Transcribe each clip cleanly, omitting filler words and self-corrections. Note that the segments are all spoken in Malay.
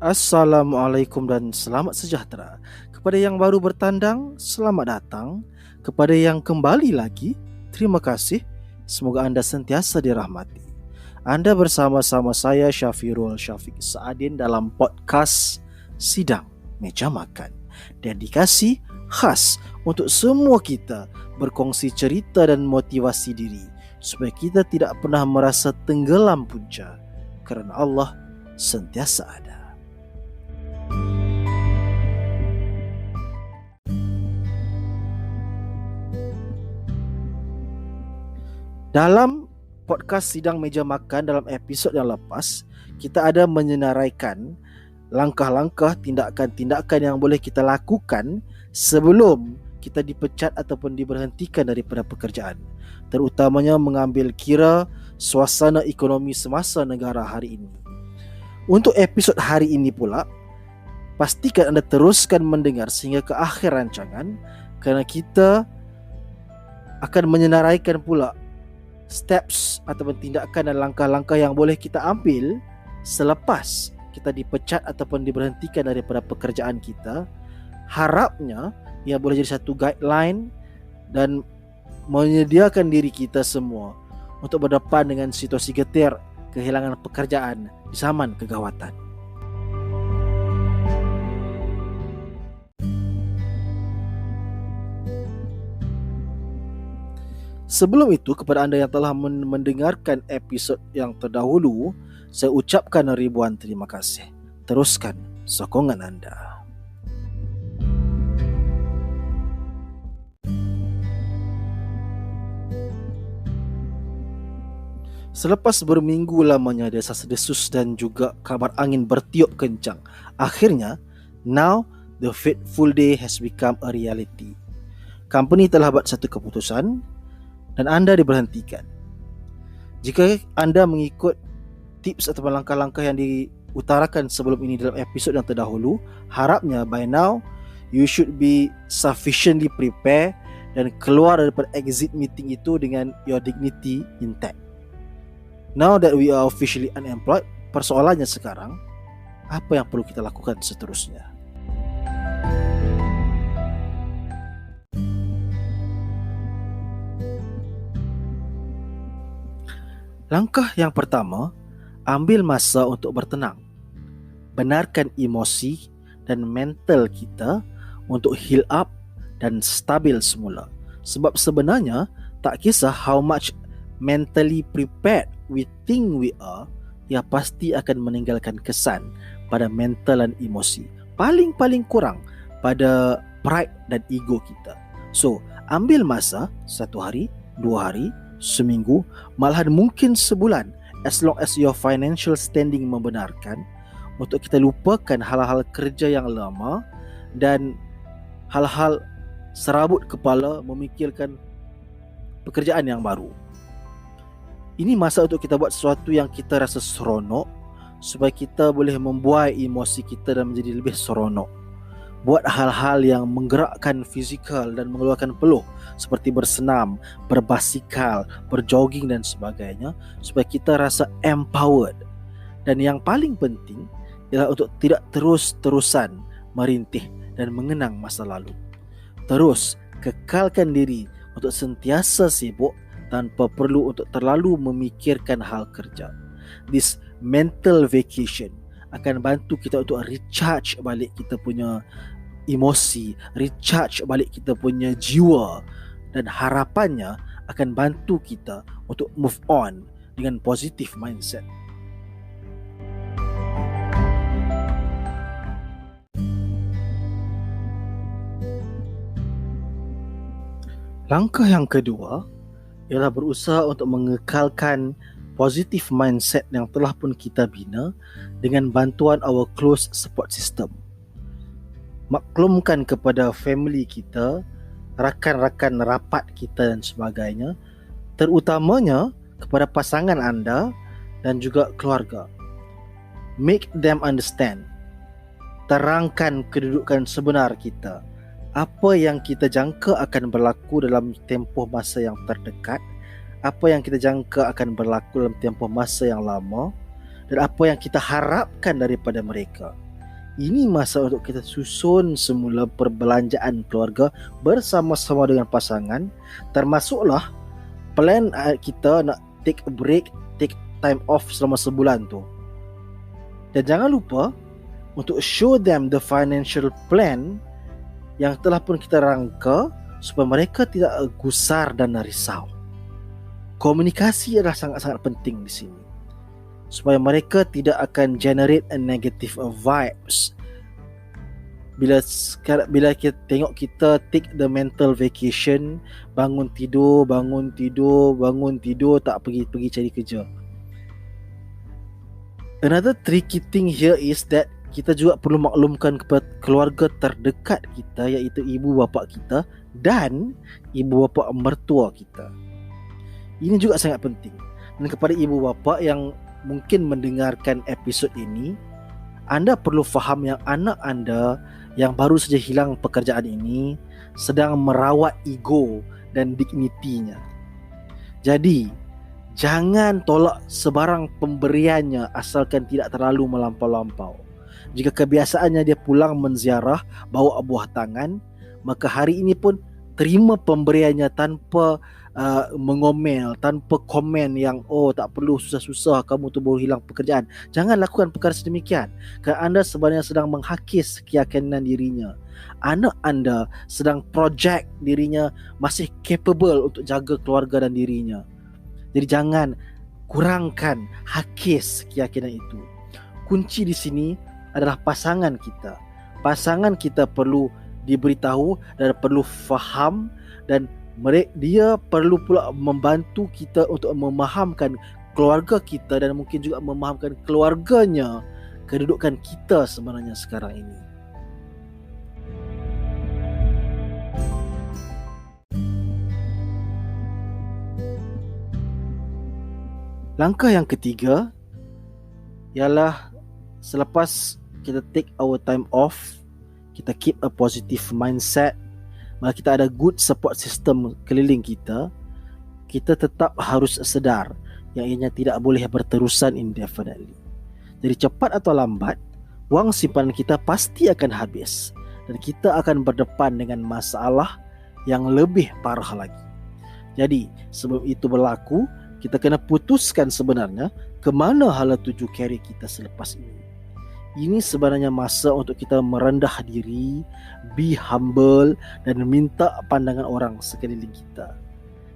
Assalamualaikum dan selamat sejahtera. Kepada yang baru bertandang, selamat datang. Kepada yang kembali lagi, terima kasih. Semoga anda sentiasa dirahmati. Anda bersama-sama saya Syafirul Syafiq Saadin dalam podcast Sidang Meja Makan. Dedikasi khas untuk semua kita berkongsi cerita dan motivasi diri supaya kita tidak pernah merasa tenggelam punca kerana Allah sentiasa ada. Dalam podcast Sidang Meja Makan dalam episod yang lepas, kita ada menyenaraikan langkah-langkah, tindakan-tindakan yang boleh kita lakukan sebelum kita dipecat ataupun diberhentikan daripada pekerjaan. Terutamanya mengambil kira suasana ekonomi semasa negara hari ini. Untuk episod hari ini pula, pastikan anda teruskan mendengar sehingga ke akhir rancangan kerana kita akan menyenaraikan pula steps ataupun tindakan dan langkah-langkah yang boleh kita ambil selepas kita dipecat ataupun diberhentikan daripada pekerjaan kita. Harapnya ia boleh jadi satu guideline dan menyediakan diri kita semua untuk berdepan dengan situasi getir kehilangan pekerjaan di zaman kegawatan. Sebelum itu, kepada anda yang telah mendengarkan episod yang terdahulu, saya ucapkan ribuan terima kasih. Teruskan sokongan anda. Selepas berminggu lamanya desas-desus dan juga kabar angin bertiup kencang, akhirnya, now the fateful day has become a reality. Company telah buat satu keputusan dan anda diberhentikan. Jika anda mengikut tips atau langkah-langkah yang diutarakan sebelum ini dalam episod yang terdahulu, harapnya by now you should be sufficiently prepared dan keluar daripada exit meeting itu dengan your dignity intact. Now that we are officially unemployed, persoalannya sekarang, apa yang perlu kita lakukan seterusnya? Langkah yang pertama, ambil masa untuk bertenang. Benarkan emosi dan mental kita untuk heal up dan stabil semula. Sebab sebenarnya tak kisah how much mentally prepared we think we are, ia pasti akan meninggalkan kesan pada mental dan emosi. Paling kurang pada pride dan ego kita. So, ambil masa 1 hari, 2 hari, seminggu, malahan mungkin sebulan, as long as your financial standing membenarkan, untuk kita lupakan hal-hal kerja yang lama dan hal-hal serabut kepala memikirkan pekerjaan yang baru. Ini masa untuk kita buat sesuatu yang kita rasa seronok, supaya kita boleh membuai emosi kita dan menjadi lebih seronok. Buat hal-hal yang menggerakkan fizikal dan mengeluarkan peluh seperti bersenam, berbasikal, berjogging dan sebagainya, supaya kita rasa empowered. Dan yang paling penting ialah untuk tidak terus-terusan merintih dan mengenang masa lalu. Terus kekalkan diri untuk sentiasa sibuk tanpa perlu untuk terlalu memikirkan hal kerja. This mental vacation akan bantu kita untuk recharge balik kita punya emosi, recharge balik kita punya jiwa, dan harapannya akan bantu kita untuk move on dengan positive mindset. Langkah yang kedua ialah berusaha untuk mengekalkan positive mindset yang telah pun kita bina dengan bantuan our close support system. Maklumkan kepada family kita, rakan-rakan rapat kita dan sebagainya, terutamanya kepada pasangan anda dan juga keluarga. Make them understand. Terangkan kedudukan sebenar kita. Apa yang kita jangka akan berlaku dalam tempoh masa yang terdekat, apa yang kita jangka akan berlaku dalam tempoh masa yang lama, dan apa yang kita harapkan daripada mereka. Ini masa untuk kita susun semula perbelanjaan keluarga bersama-sama dengan pasangan, termasuklah plan kita nak take a break, take time off selama sebulan tu. Dan jangan lupa untuk show them the financial plan yang telah pun kita rangka supaya mereka tidak gusar dan risau. Komunikasi adalah sangat-sangat penting di sini, supaya mereka tidak akan generate a negative vibes. Bila kita tengok kita take the mental vacation, bangun tidur, tak pergi cari kerja. Another tricky thing here is that kita juga perlu maklumkan kepada keluarga terdekat kita, iaitu ibu bapa kita dan ibu bapa mertua kita. Ini juga sangat penting. Dan kepada ibu bapa yang mungkin mendengarkan episod ini, anda perlu faham yang anak anda yang baru saja hilang pekerjaan ini sedang merawat ego dan dignitinya. Jadi, jangan tolak sebarang pemberiannya asalkan tidak terlalu melampau-lampau. Jika kebiasaannya dia pulang menziarah bawa buah tangan, maka hari ini pun terima pemberiannya tanpa mengomel, tanpa komen yang tak perlu susah-susah, kamu tu baru hilang pekerjaan. Jangan lakukan perkara sedemikian, kerana anda sebenarnya sedang menghakis keyakinan dirinya. Anak anda sedang project dirinya masih capable untuk jaga keluarga dan dirinya. Jadi jangan kurangkan, hakis keyakinan itu. Kunci di sini adalah pasangan kita. Pasangan kita perlu diberitahu dan perlu faham, dan dia perlu pula membantu kita untuk memahamkan keluarga kita dan mungkin juga memahamkan keluarganya kedudukan kita sebenarnya sekarang ini. Langkah yang ketiga ialah selepas kita take our time off, kita keep a positive mindset, malah kita ada good support system keliling kita, kita tetap harus sedar yang ianya tidak boleh berterusan indefinitely. Jadi cepat atau lambat, wang simpanan kita pasti akan habis dan kita akan berdepan dengan masalah yang lebih parah lagi. Jadi sebelum itu berlaku, kita kena putuskan sebenarnya ke mana hala tuju karier kita selepas ini. Ini sebenarnya masa untuk kita merendah diri, be humble dan minta pandangan orang sekeliling kita.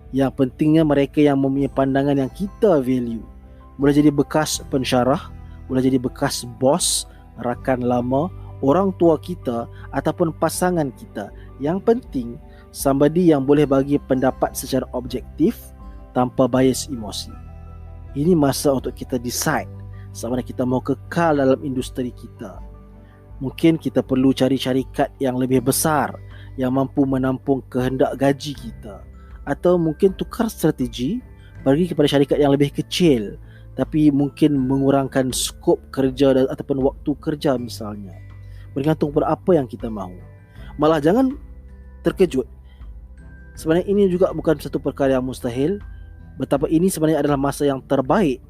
Yang pentingnya mereka yang mempunyai pandangan yang kita value. Boleh jadi bekas pensyarah, boleh jadi bekas bos, rakan lama, orang tua kita ataupun pasangan kita. Yang penting somebody yang boleh bagi pendapat secara objektif tanpa bias emosi. Ini masa untuk kita decide sama ada kita mau kekal dalam industri kita. Mungkin kita perlu cari syarikat yang lebih besar yang mampu menampung kehendak gaji kita, atau mungkin tukar strategi bagi kepada syarikat yang lebih kecil tapi mungkin mengurangkan skop kerja ataupun waktu kerja misalnya. Bergantung pada apa yang kita mahu. Malah jangan terkejut. Sebenarnya ini juga bukan satu perkara yang mustahil. Betapa ini sebenarnya adalah masa yang terbaik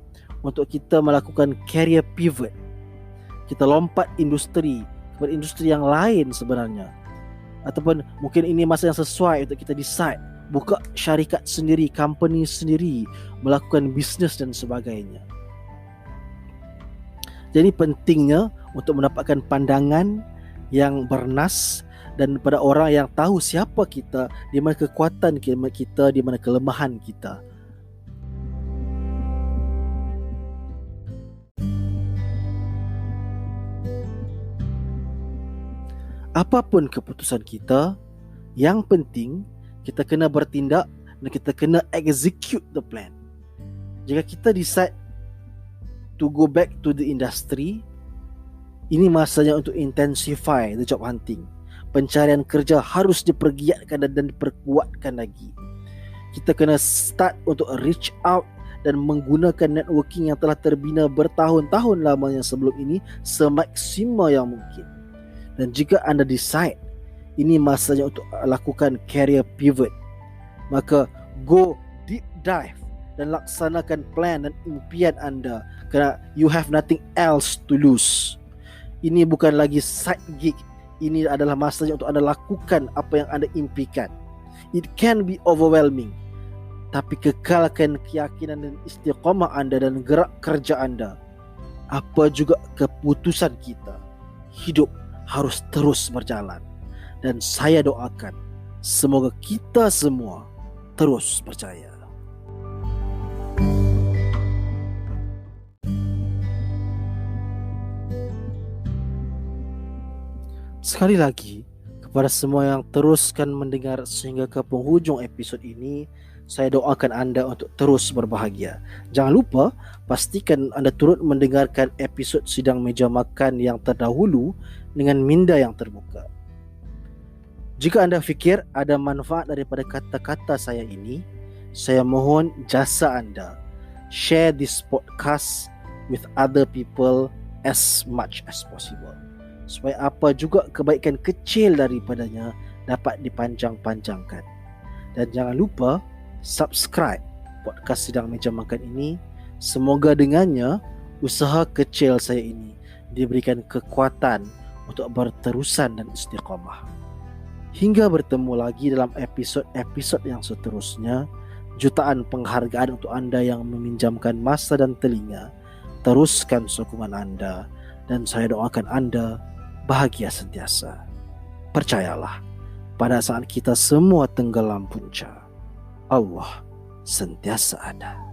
untuk kita melakukan career pivot. Kita lompat industri kepada industri yang lain sebenarnya. Ataupun mungkin ini masa yang sesuai untuk kita decide buka syarikat sendiri, company sendiri, melakukan bisnes dan sebagainya. Jadi pentingnya untuk mendapatkan pandangan yang bernas dan pada orang yang tahu siapa kita, di mana kekuatan kita, di mana kelemahan kita. Apapun keputusan kita, yang penting kita kena bertindak dan kita kena execute the plan. Jika kita decide to go back to the industry, ini masanya untuk intensify the job hunting. Pencarian kerja harus dipergiatkan dan diperkuatkan lagi. Kita kena start untuk reach out dan menggunakan networking yang telah terbina bertahun-tahun lamanya sebelum ini semaksimal yang mungkin. Dan jika anda decide ini masanya untuk lakukan career pivot, maka go deep dive dan laksanakan plan dan impian anda, kerana you have nothing else to lose. Ini bukan lagi side gig. Ini adalah masanya untuk Anda lakukan apa yang Anda impikan. It can be overwhelming, tapi kekalkan keyakinan dan istiqamah Anda dan gerak kerja Anda. Apa juga keputusan kita, hidup harus terus berjalan. Dan saya doakan semoga kita semua terus percaya. Sekali lagi, kepada semua yang teruskan mendengar sehingga ke penghujung episod ini, saya doakan Anda untuk terus berbahagia. Jangan lupa, pastikan Anda turut mendengarkan episod Sidang Meja Makan yang terdahulu dengan minda yang terbuka. Jika Anda fikir ada manfaat daripada kata-kata saya ini, saya mohon jasa Anda. Share this podcast with other people as much as possible, supaya apa juga kebaikan kecil daripadanya dapat dipanjang-panjangkan. Dan jangan lupa subscribe podcast Sidang Meja Makan ini. Semoga dengannya usaha kecil saya ini diberikan kekuatan untuk berterusan dan istiqamah. Hingga bertemu lagi dalam episod-episod yang seterusnya. Jutaan penghargaan untuk Anda yang meminjamkan masa dan telinga. Teruskan sokongan Anda, dan saya doakan Anda bahagia sentiasa. Percayalah, pada saat kita semua tenggelam punca, Allah sentiasa ada.